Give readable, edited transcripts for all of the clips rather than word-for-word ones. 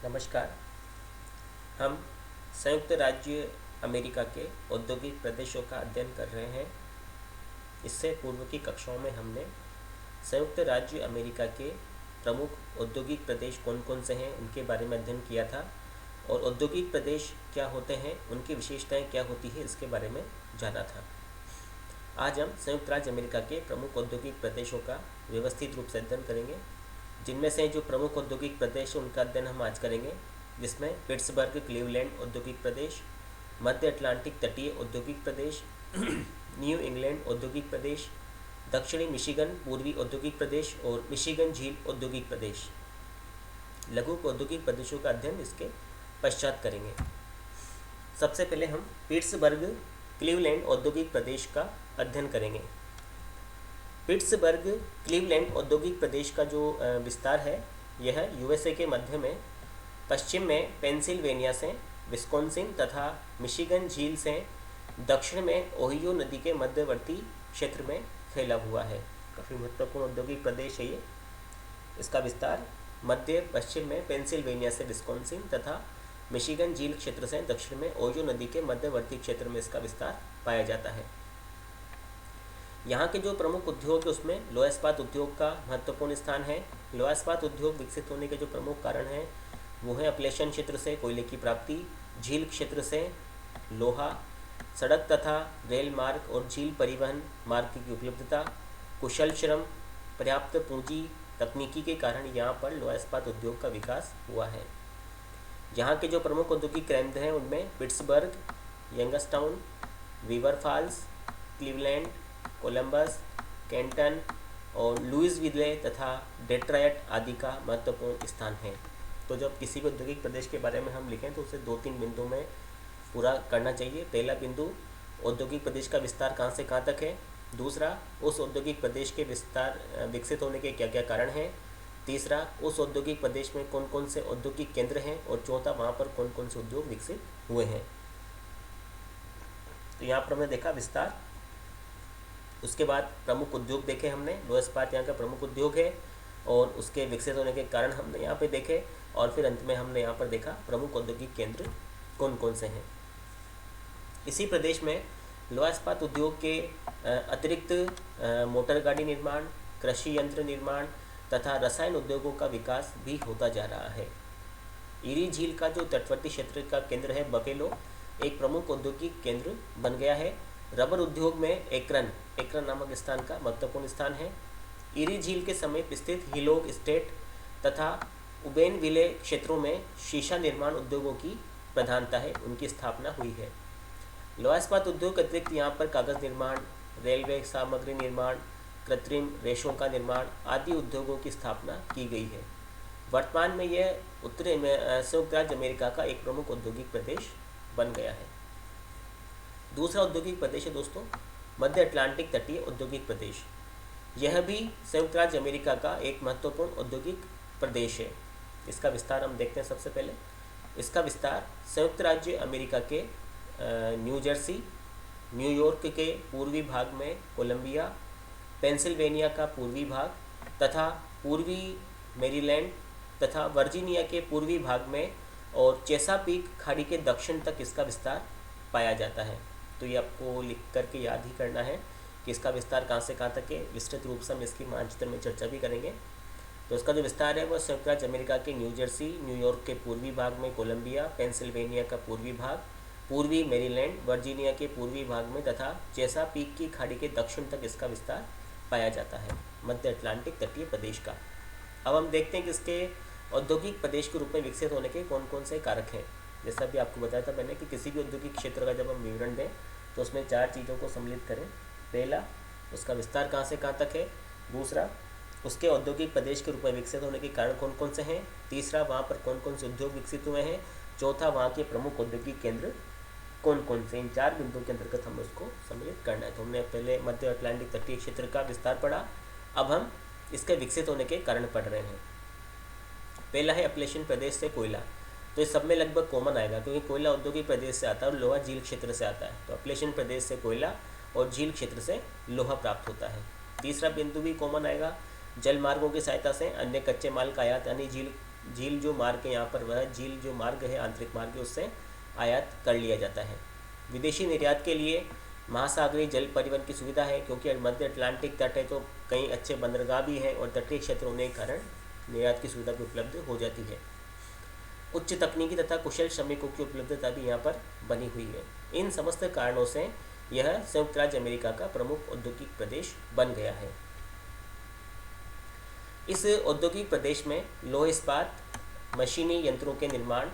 नमस्कार। हम संयुक्त राज्य अमेरिका के औद्योगिक प्रदेशों का अध्ययन कर रहे हैं। इससे पूर्व की कक्षाओं में हमने संयुक्त राज्य अमेरिका के प्रमुख औद्योगिक प्रदेश कौन कौन से हैं उनके बारे में अध्ययन किया था और औद्योगिक प्रदेश क्या होते हैं, उनकी विशेषताएं क्या होती है, इसके बारे में जाना था। आज हम संयुक्त राज्य अमेरिका के प्रमुख औद्योगिक प्रदेशों का व्यवस्थित रूप से अध्ययन करेंगे। जिनमें से जो प्रमुख औद्योगिक प्रदेश है उनका अध्ययन हम आज करेंगे, जिसमें पिट्सबर्ग क्लीवलैंड औद्योगिक प्रदेश, मध्य अटलांटिक तटीय औद्योगिक प्रदेश, न्यू इंग्लैंड औद्योगिक प्रदेश, दक्षिणी मिशिगन पूर्वी औद्योगिक प्रदेश और मिशिगन झील औद्योगिक प्रदेश। लघु औद्योगिक प्रदेशों का अध्ययन इसके पश्चात करेंगे। सबसे पहले हम पिट्सबर्ग क्लीवलैंड औद्योगिक प्रदेश का अध्ययन करेंगे। पिट्सबर्ग क्लीवलैंड औद्योगिक प्रदेश का जो विस्तार है, यह यूएसए के मध्य में, पश्चिम में पेंसिल्वेनिया से विस्कॉन्सिन तथा मिशिगन झील से दक्षिण में ओहियो नदी के मध्यवर्ती क्षेत्र में फैला हुआ है। काफ़ी महत्वपूर्ण औद्योगिक प्रदेश है ये। इसका विस्तार मध्य पश्चिम में पेंसिल्वेनिया से विस्कॉन्सिन तथा मिशिगन झील क्षेत्र से दक्षिण में ओहियो नदी के मध्यवर्ती क्षेत्र में इसका विस्तार पाया जाता है। यहाँ के जो प्रमुख उद्योग है उसमें लोहा इस्पात उद्योग का महत्वपूर्ण स्थान है। लोहा इस्पात उद्योग विकसित होने के जो प्रमुख कारण हैं वो है अपलेशन क्षेत्र से कोयले की प्राप्ति, झील क्षेत्र से लोहा, सड़क तथा रेल मार्ग और झील परिवहन मार्ग की उपलब्धता, कुशल श्रम, पर्याप्त पूंजी, तकनीकी के कारण यहाँ पर लोहा इस्पात उद्योग का विकास हुआ है। यहाँ के जो प्रमुख औद्योगिक केंद्र हैं उनमें Pittsburgh, Youngstown, Beaver Falls, Cleveland, Columbus, Canton और लुइसविले तथा डेट्रॉयट आदि का महत्वपूर्ण स्थान है। तो जब किसी भी औद्योगिक प्रदेश के बारे में हम लिखें तो उसे 2-3 बिंदु में पूरा करना चाहिए। पहला बिंदु, औद्योगिक प्रदेश का विस्तार कहाँ से कहाँ तक है। दूसरा, उस औद्योगिक प्रदेश के विकसित होने के क्या क्या कारण हैं। तीसरा, उस औद्योगिक प्रदेश में कौन कौन से औद्योगिक केंद्र हैं। और चौथा, वहाँ पर कौन कौन से उद्योग विकसित हुए हैं। तो यहाँ पर हमने देखा विस्तार, उसके बाद प्रमुख उद्योग देखे हमने। लोहा इस्पात यहाँ का प्रमुख उद्योग है और उसके विकसित होने के कारण हमने यहाँ पे देखे, और फिर अंत में हमने यहाँ पर देखा प्रमुख औद्योगिक केंद्र कौन कौन से हैं। इसी प्रदेश में लोहा इस्पात उद्योग के अतिरिक्त मोटर गाड़ी निर्माण, कृषि यंत्र निर्माण तथा रसायन उद्योगों का विकास भी होता जा रहा है। ईरी झील का जो तटवर्ती क्षेत्र का केंद्र है बफेलो, एक प्रमुख औद्योगिक केंद्र बन गया है। रबर उद्योग में एकरन नामक स्थान का महत्वपूर्ण स्थान है। ईरी झील के समीप स्थित हिलोग स्टेट तथा उबेनविले क्षेत्रों में शीशा निर्माण उद्योगों की प्रधानता है, उनकी स्थापना हुई है। लोहा इस्पात उद्योग के अतिरिक्त यहाँ पर कागज़ निर्माण, रेलवे सामग्री निर्माण, कृत्रिम रेशों का निर्माण आदि उद्योगों की स्थापना की गई है। वर्तमान में यह उत्तरी में संयुक्त राज्य अमेरिका का एक प्रमुख औद्योगिक प्रदेश बन गया है। दूसरा औद्योगिक प्रदेश है दोस्तों मध्य अटलांटिक तटीय औद्योगिक प्रदेश। यह भी संयुक्त राज्य अमेरिका का एक महत्वपूर्ण औद्योगिक प्रदेश है। इसका विस्तार हम देखते हैं। सबसे पहले इसका विस्तार संयुक्त राज्य अमेरिका के न्यू जर्सी, न्यूयॉर्क के पूर्वी भाग में कोलंबिया, पेंसिल्वेनिया का पूर्वी भाग तथा पूर्वी मेरीलैंड तथा वर्जीनिया के पूर्वी भाग में और चेसापीक खाड़ी के दक्षिण तक इसका विस्तार पाया जाता है। तो ये आपको लिख करके याद ही करना है कि इसका विस्तार कहाँ से कहाँ तक है। विस्तृत रूप से हम इसकी मानचित्र में चर्चा भी करेंगे। तो इसका जो विस्तार है वह संयुक्त राज्य अमेरिका के न्यू जर्सी, न्यूयॉर्क के पूर्वी भाग में कोलंबिया, पेंसिल्वेनिया का पूर्वी भाग, पूर्वी मेरीलैंड, वर्जीनिया के पूर्वी भाग में तथा चेसापीक की खाड़ी के दक्षिण तक इसका विस्तार पाया जाता है, मध्य अटलांटिक तटीय प्रदेश का। अब हम देखते हैं कि इसके औद्योगिक प्रदेश के रूप में विकसित होने के कौन कौन से कारक हैं। जैसा भी आपको बताया था मैंने कि किसी भी औद्योगिक क्षेत्र का जब हम विवरण दें तो उसमें 4 चीज़ों को सम्मिलित करें। पहला, उसका विस्तार कहाँ से कहाँ तक है। दूसरा, उसके औद्योगिक प्रदेश के रूप में विकसित होने के कारण कौन कौन से हैं। तीसरा, वहाँ पर कौन कौन से उद्योग विकसित हुए हैं। चौथा, वहाँ के प्रमुख औद्योगिक केंद्र कौन कौन से। इन 4 बिंदुओं के अंतर्गत हमें उसको सम्मिलित करना है। तो हमने पहले मध्य अटलांटिक तटीय क्षेत्र का विस्तार पढ़ा, अब हम इसके विकसित होने के कारण पढ़ रहे हैं। पहला है अपलेशन प्रदेश से कोयला। तो इस सब में लगभग कॉमन आएगा क्योंकि कोयला औद्योगिक प्रदेश से आता है और लोहा झील क्षेत्र से आता है। तो अपलेशन प्रदेश से कोयला और झील क्षेत्र से लोहा प्राप्त होता है। तीसरा बिंदु भी कॉमन आएगा, जल मार्गों की सहायता से अन्य कच्चे माल का आयात यानी झील झील जो मार्ग है यहाँ पर, वह झील जो मार्ग है, आंतरिक मार्ग है, उससे आयात कर लिया जाता है। विदेशी निर्यात के लिए महासागरीय जल परिवहन की सुविधा है, क्योंकि मध्य अटलांटिक तट है तो कई अच्छे बंदरगाह भी हैं और तटीय क्षेत्र होने के कारण निर्यात की सुविधा भी उपलब्ध हो जाती है। उच्च तकनीकी तथा कुशल श्रमिकों की उपलब्धता भी यहाँ पर बनी हुई है। इन समस्त कारणों से यह संयुक्त राज्य अमेरिका का प्रमुख औद्योगिक प्रदेश बन गया है। इस औद्योगिक प्रदेश में लोह इस्पात, मशीनी यंत्रों के निर्माण,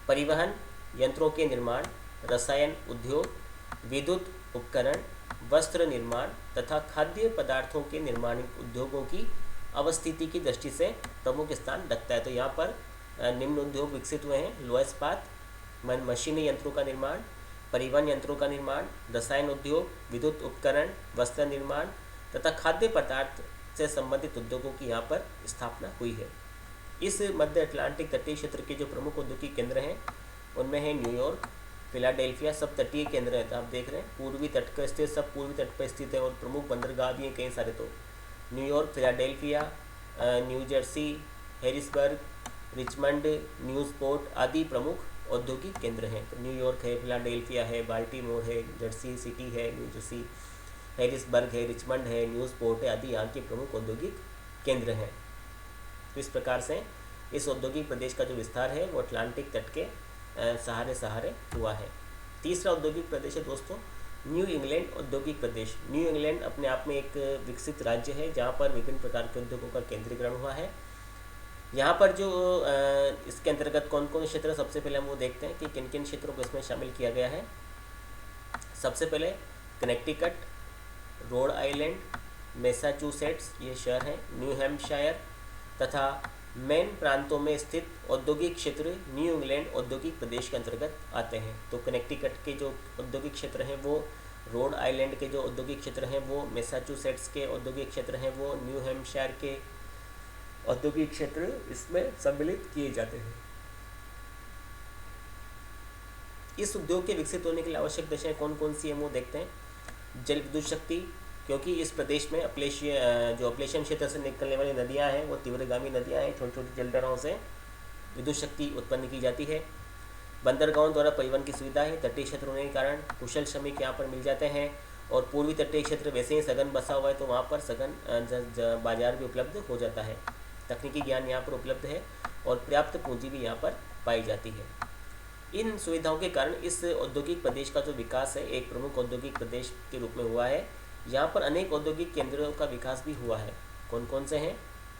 परिवहन यंत्रों के निर्माण, रसायन उद्योग, विद्युत उपकरण, वस्त्र निर्माण तथा खाद्य पदार्थों के निर्माण उद्योगों की अवस्थिति की दृष्टि से प्रमुख स्थान रखता है। तो यहाँ पर निम्न उद्योग विकसित हुए हैं: लोह इस्पात, मशीनी यंत्रों का निर्माण, परिवहन यंत्रों का निर्माण, रसायन उद्योग, विद्युत उपकरण, वस्त्र निर्माण तथा खाद्य पदार्थ से संबंधित उद्योगों की यहाँ पर स्थापना हुई है। इस मध्य अटलांटिक तटीय क्षेत्र के जो प्रमुख औद्योगिक केंद्र हैं उनमें है न्यूयॉर्क, फिलाडेल्फिया, सब तटीय केंद्र हैं। तो आप देख रहे हैं पूर्वी तट पर स्थित, सब पूर्वी तट पर स्थित है और प्रमुख बंदरगाह भी हैं कई सारे। तो New York, Philadelphia, New Jersey, Harrisburg, Richmond, Newport आदि प्रमुख औद्योगिक केंद्र हैं। तो न्यूयॉर्क है, फिलाडेल्फिया है, बाल्टीमोर है, जर्सी सिटी है, न्यू जर्सी, हैरिसबर्ग है, रिचमंड है, न्यूज़पोर्ट है आदि यहाँ के प्रमुख औद्योगिक केंद्र हैं। तो इस प्रकार से इस औद्योगिक प्रदेश का जो विस्तार है वो अटलांटिक तट के सहारे हुआ है। तीसरा औद्योगिक प्रदेश है दोस्तों न्यू इंग्लैंड औद्योगिक प्रदेश। न्यू इंग्लैंड अपने आप में एक विकसित राज्य है जहाँ पर विभिन्न प्रकार के उद्योगों का केंद्रीकरण हुआ है। यहाँ पर जो इसके अंतर्गत कौन कौन क्षेत्र, सबसे पहले हम वो देखते हैं कि किन किन क्षेत्रों को इसमें शामिल किया गया है। सबसे पहले कनेक्टिकट, रोड आइलैंड, मैसाचुसेट्स ये शहर हैं, न्यू हैम्पशायर तथा मेन प्रांतों में स्थित औद्योगिक क्षेत्र न्यू इंग्लैंड औद्योगिक प्रदेश के अंतर्गत आते हैं। तो कनेक्टिकट के जो औद्योगिक क्षेत्र हैं वो, रोड आइलैंड के जो औद्योगिक क्षेत्र हैं वो, मैसाचुसेट्स के औद्योगिक क्षेत्र हैं वो, न्यू हैम्पशायर के औद्योगिक क्षेत्र इसमें सम्मिलित किए जाते हैं। इस उद्योग के विकसित होने के लिए आवश्यक दशाएं कौन कौन सी हैं वो देखते हैं। जल विद्युत शक्ति, क्योंकि इस प्रदेश में अपलेशियन क्षेत्र से निकलने वाली नदियां हैं वो तीव्रगामी नदियां हैं, छोटी छोटी जलधाराओं से विद्युत शक्ति उत्पन्न की जाती है। बंदरगाहों द्वारा परिवहन की सुविधा है, तटीय क्षेत्र होने के कारण कुशल श्रमिक यहाँ पर मिल जाते हैं और पूर्वी तटीय क्षेत्र वैसे ही सघन बसा हुआ है तो वहाँ पर सघन बाजार भी उपलब्ध हो जाता है। तकनीकी ज्ञान यहाँ पर उपलब्ध है और पर्याप्त पूंजी भी यहाँ पर पाई जाती है। इन सुविधाओं के कारण इस औद्योगिक प्रदेश का जो विकास है एक प्रमुख औद्योगिक प्रदेश के रूप में हुआ है। यहाँ पर अनेक औद्योगिक केंद्रों का विकास भी हुआ है। कौन कौन से हैं?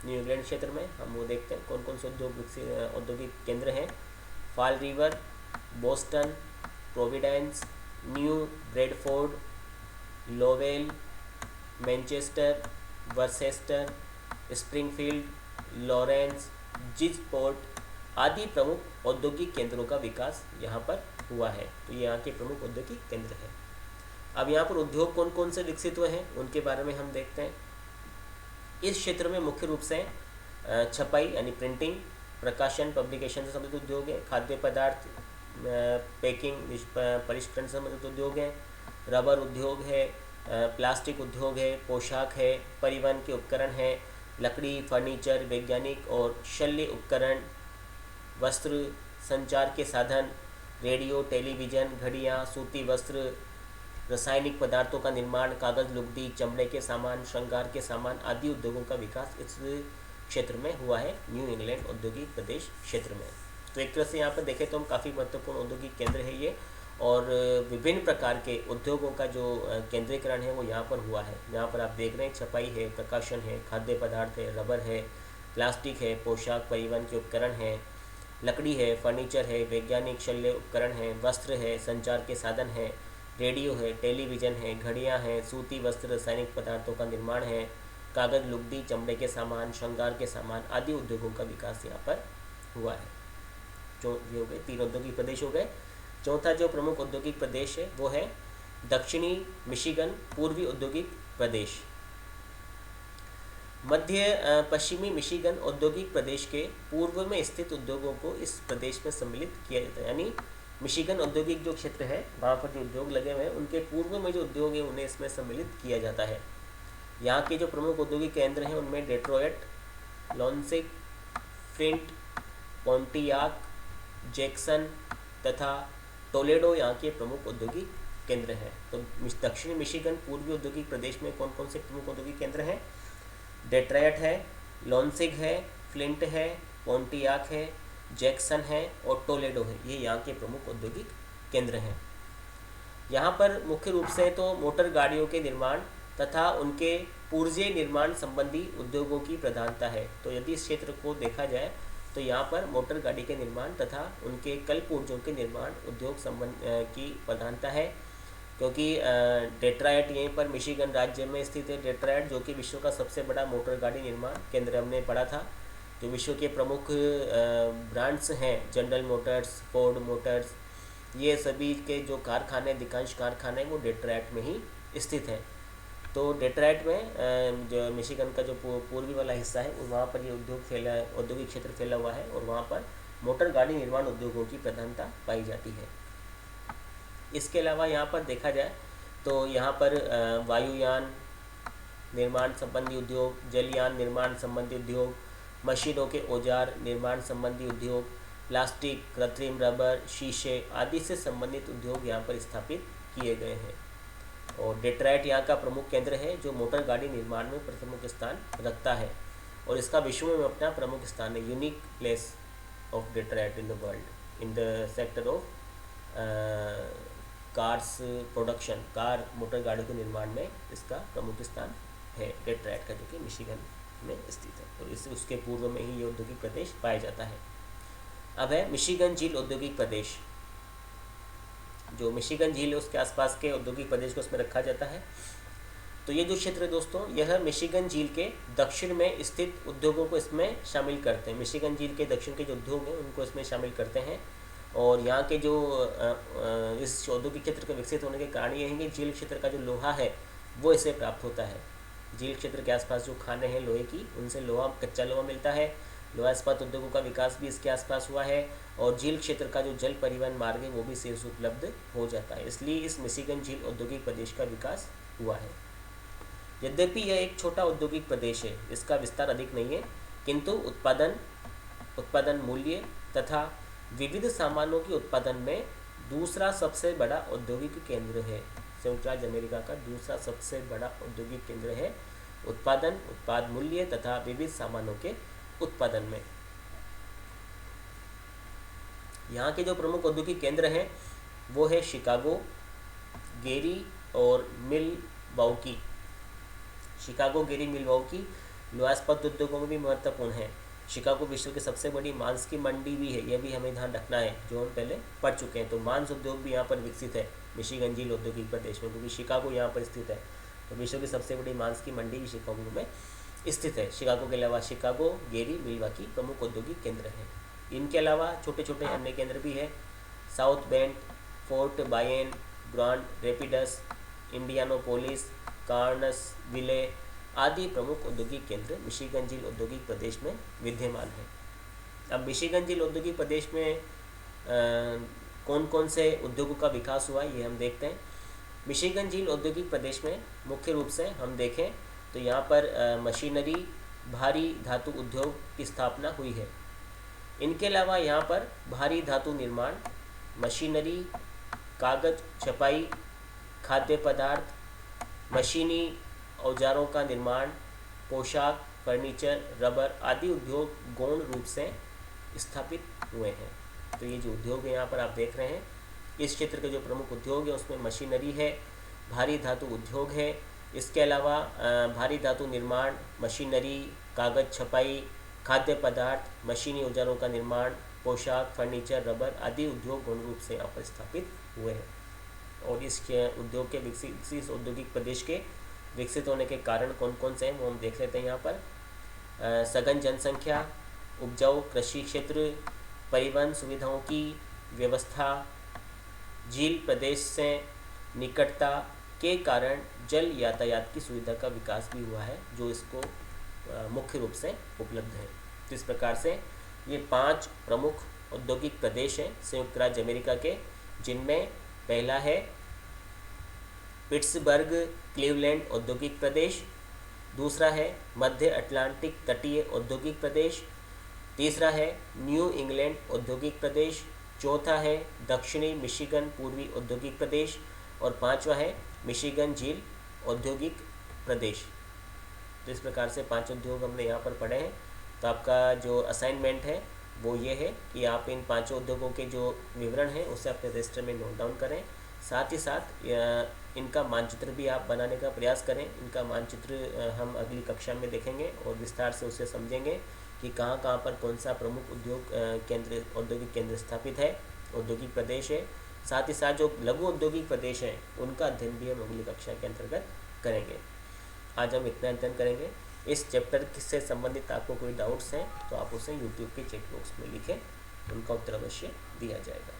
न्यू इंग्लैंड क्षेत्र में हम वो देखते हैं कौन कौन से औद्योगिक केंद्र हैं। Fall River, Boston, Providence, New Bedford, Lowell, Manchester, Worcester, Springfield, Lawrence, Bridgeport आदि प्रमुख औद्योगिक केंद्रों का विकास यहाँ पर हुआ है। तो ये यहाँ के प्रमुख औद्योगिक केंद्र हैं। अब यहाँ पर उद्योग कौन कौन से विकसित हुए हैं उनके बारे में हम देखते हैं। इस क्षेत्र में मुख्य रूप से छपाई यानी प्रिंटिंग, प्रकाशन पब्लिकेशन से संबंधित उद्योग है, खाद्य पदार्थ पैकिंग परिष्करण से संबंधित उद्योग हैं, रबर उद्योग है, प्लास्टिक उद्योग है, पोशाक है, परिवहन के उपकरण हैं, लकड़ी, फर्नीचर, वैज्ञानिक और शल्य उपकरण, वस्त्र, संचार के साधन, रेडियो, टेलीविज़न, घड़ियाँ, सूती वस्त्र, रासायनिक पदार्थों का निर्माण, कागज़, लुगदी, चमड़े के सामान, श्रृंगार के सामान आदि उद्योगों का विकास इस क्षेत्र में हुआ है न्यू इंग्लैंड औद्योगिक प्रदेश क्षेत्र में। तो एक तरह से यहाँ पर देखें तो हम काफ़ी महत्वपूर्ण औद्योगिक केंद्र है ये और विभिन्न प्रकार के उद्योगों का जो केंद्रीकरण है वो यहाँ पर हुआ है। यहाँ पर आप देख रहे हैं छपाई है, प्रकाशन है, खाद्य पदार्थ है, रबर है, प्लास्टिक है, पोशाक, परिवहन के उपकरण हैं, लकड़ी है, फर्नीचर है, वैज्ञानिक शल्य उपकरण है, वस्त्र है, संचार के साधन है, रेडियो है, टेलीविज़न है, घड़ियाँ हैं, सूती वस्त्र, रासायनिक पदार्थों का निर्माण है, कागज़, लुगदी, चमड़े के सामान, श्रृंगार के सामान आदि उद्योगों का विकास यहाँ पर हुआ है। जो ये हो गए 3 औद्योगिक प्रदेश हो गए। चौथा जो प्रमुख औद्योगिक प्रदेश है वो है दक्षिणी मिशिगन पूर्वी औद्योगिक प्रदेश। मध्य पश्चिमी मिशिगन औद्योगिक प्रदेश के पूर्व में स्थित उद्योगों को इस प्रदेश में सम्मिलित किया जाता है। यानी मिशिगन औद्योगिक जो क्षेत्र है वहाँ पर जो उद्योग लगे हुए हैं उनके पूर्व में जो उद्योग है उन्हें इसमें सम्मिलित किया जाता है। यहाँ के जो प्रमुख औद्योगिक केंद्र हैं उनमें डेट्रॉयट, लॉन्सिक, फ्लिंट, पोंटियाक, जैक्सन तथा टोलेडो यहाँ के प्रमुख औद्योगिक केंद्र हैं। तो दक्षिणी मिशिगन पूर्वी औद्योगिक प्रदेश में कौन कौन से प्रमुख औद्योगिक केंद्र हैं? डेट्रॉयट है, लॉन्सिग है, फ्लिंट है, पोंटियाक है, जैक्सन है और टोलेडो है। ये यहाँ के प्रमुख औद्योगिक केंद्र हैं। यहाँ पर मुख्य रूप से तो मोटर गाड़ियों के निर्माण तथा उनके पुर्जे निर्माण संबंधी उद्योगों की प्रधानता है। तो यदि इस क्षेत्र को देखा जाए तो यहाँ पर मोटर गाड़ी के निर्माण तथा उनके कल पुर्जों के निर्माण उद्योग संबंध की प्रधानता है, क्योंकि डेट्रॉयट यहीं पर मिशिगन राज्य में स्थित है। डेट्रॉयट जो कि विश्व का सबसे बड़ा मोटर गाड़ी निर्माण केंद्र हमने पढ़ा था। जो विश्व के प्रमुख ब्रांड्स हैं, जनरल मोटर्स, फोर्ड मोटर्स, ये सभी के जो कारखाने, अधिकांश कारखाने वो डेट्रॉयट में ही स्थित हैं। तो डेट्रॉयट में जो मिशिगन का जो पूर्वी वाला हिस्सा है वहाँ पर ये औद्योगिक क्षेत्र फैला हुआ है और वहाँ पर मोटर गाड़ी निर्माण उद्योगों की प्रधानता पाई जाती है। इसके अलावा यहाँ पर देखा जाए तो यहाँ पर वायुयान निर्माण संबंधी उद्योग, जलयान निर्माण संबंधी उद्योग, मशीनों के औजार निर्माण संबंधी उद्योग, प्लास्टिक, कृत्रिम रबर, शीशे आदि से संबंधित उद्योग यहाँ पर स्थापित किए गए हैं। और डेट्रॉयट यहाँ का प्रमुख केंद्र है जो मोटर गाड़ी निर्माण में प्रमुख स्थान रखता है और इसका विश्व में अपना प्रमुख स्थान है। Unique place of Detroit in the world in the sector of cars production. Car motor गाड़ी के निर्माण में इसका प्रमुख स्थान है डेट्रॉयट का, जो कि मिशिगन में स्थित है और इससे उसके पूर्व में ही ये औद्योगिक प्रदेश पाया जाता है। अब है मिशिगन झील औद्योगिक प्रदेश। जो मिशिगन झील है उसके आसपास के औद्योगिक प्रदेश को उसमें रखा जाता है। तो ये जो क्षेत्र है दोस्तों, यह मिशिगन झील के दक्षिण में स्थित उद्योगों को इसमें शामिल करते हैं। मिशिगन झील के दक्षिण के जो उद्योग हैं उनको इसमें शामिल करते हैं और यहाँ के जो इस औद्योगिक क्षेत्र के विकसित होने के कारण ये हैं कि झील क्षेत्र का जो लोहा है वो इसे प्राप्त होता है। झील क्षेत्र के आसपास जो खाने हैं लोहे की, उनसे लोहा, कच्चा लोहा मिलता है। लोहा इस्पात उद्योगों का विकास भी इसके आसपास हुआ है और झील क्षेत्र का जो जल परिवहन मार्ग है वो भी शीर्ष उपलब्ध हो जाता है। इसलिए इस मिशिगन झील औद्योगिक प्रदेश का विकास हुआ है। यद्यपि यह एक छोटा औद्योगिक प्रदेश है, इसका विस्तार अधिक नहीं है, किंतु उत्पादन मूल्य तथा विविध सामानों के उत्पादन में दूसरा सबसे बड़ा औद्योगिक केंद्र है। संयुक्त राज्य अमेरिका का दूसरा सबसे बड़ा औद्योगिक केंद्र है उत्पाद मूल्य तथा विविध सामानों के उत्पादन में। यहाँ के जो प्रमुख औद्योगिक केंद्र हैं वो है शिकागो, गेरी और मिलवाउकी। शिकागो, गेरी, मिलवाउकी लोहा इस्पात उद्योगों में भी महत्वपूर्ण है। शिकागो विश्व की सबसे बड़ी मांस की मंडी भी है, यह भी हमें ध्यान रखना है, जो हम पहले पढ़ चुके हैं। तो मांस उद्योग भी यहाँ पर विकसित है मिशिगन झील औद्योगिक प्रदेश में, क्योंकि शिकागो यहाँ पर स्थित है। तो विश्व की सबसे बड़ी मांस की मंडी भी शिकागो में स्थित है। शिकागो के अलावा शिकागो, गेरी, मिलवाकी प्रमुख औद्योगिक केंद्र हैं। इनके अलावा छोटे छोटे अन्य केंद्र भी हैं। South Bend, Fort Wayne, Grand Rapids, Indianapolis, कार्नसविले आदि प्रमुख औद्योगिक केंद्र मिशिगन झील औद्योगिक प्रदेश में विद्यमान है। अब मिशिगन झील औद्योगिक प्रदेश में कौन कौन से उद्योगों का विकास हुआ ये हम देखते हैं। मिशिगन झील औद्योगिक प्रदेश में मुख्य रूप से हम देखें तो यहाँ पर मशीनरी, भारी धातु उद्योग की स्थापना हुई है। इनके अलावा यहाँ पर भारी धातु निर्माण, मशीनरी, कागज छपाई, खाद्य पदार्थ, मशीनी औजारों का निर्माण, पोशाक, फर्नीचर, रबर आदि उद्योग गौण रूप से स्थापित हुए हैं। तो ये जो उद्योग है यहाँ पर आप देख रहे हैं, इस क्षेत्र के जो प्रमुख उद्योग है उसमें मशीनरी है, भारी धातु उद्योग है। इसके अलावा भारी धातु निर्माण, मशीनरी, कागज छपाई, खाद्य पदार्थ, मशीनी औजारों का निर्माण, पोशाक, फर्नीचर, रबर आदि उद्योग गौण रूप से यहाँ पर स्थापित हुए हैं। और इस उद्योग के विकसित औद्योगिक प्रदेश के विकसित होने के कारण कौन कौन से हैं वो हम देख लेते हैं। यहाँ पर सघन जनसंख्या, उपजाऊ कृषि क्षेत्र, परिवहन सुविधाओं की व्यवस्था, झील प्रदेश से निकटता के कारण जल यातायात की सुविधा का विकास भी हुआ है, जो इसको मुख्य रूप से उपलब्ध है। तो इस प्रकार से ये 5 प्रमुख औद्योगिक प्रदेश हैं संयुक्त राज्य अमेरिका के, जिनमें पहला है पिट्सबर्ग क्लीवलैंड औद्योगिक प्रदेश, दूसरा है मध्य अटलांटिक तटीय औद्योगिक प्रदेश, तीसरा है न्यू इंग्लैंड औद्योगिक प्रदेश, चौथा है दक्षिणी मिशिगन पूर्वी औद्योगिक प्रदेश, और पांचवा है मिशिगन झील औद्योगिक प्रदेश। तो इस प्रकार से 5 उद्योग हमने यहाँ पर पढ़े हैं। तो आपका जो असाइनमेंट है वो ये है कि आप इन 5 उद्योगों के जो विवरण हैं उसे अपने रजिस्टर में नोट डाउन करें। साथ ही साथ इनका मानचित्र भी आप बनाने का प्रयास करें। इनका मानचित्र हम अगली कक्षा में देखेंगे और विस्तार से उसे समझेंगे कि कहाँ कहाँ पर कौन सा प्रमुख उद्योग केंद्र, औद्योगिक केंद्र स्थापित है, औद्योगिक प्रदेश है। साथ ही साथ जो लघु औद्योगिक प्रदेश हैं उनका अध्ययन भी हम अगली कक्षा के अंतर्गत करेंगे। आज हम इतना अध्ययन करेंगे। इस चैप्टर से संबंधित आपको कोई डाउट्स हैं तो आप उसे यूट्यूब के चैट बॉक्स में लिखें, उनका उत्तर अवश्य दिया जाएगा।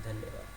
धन्यवाद।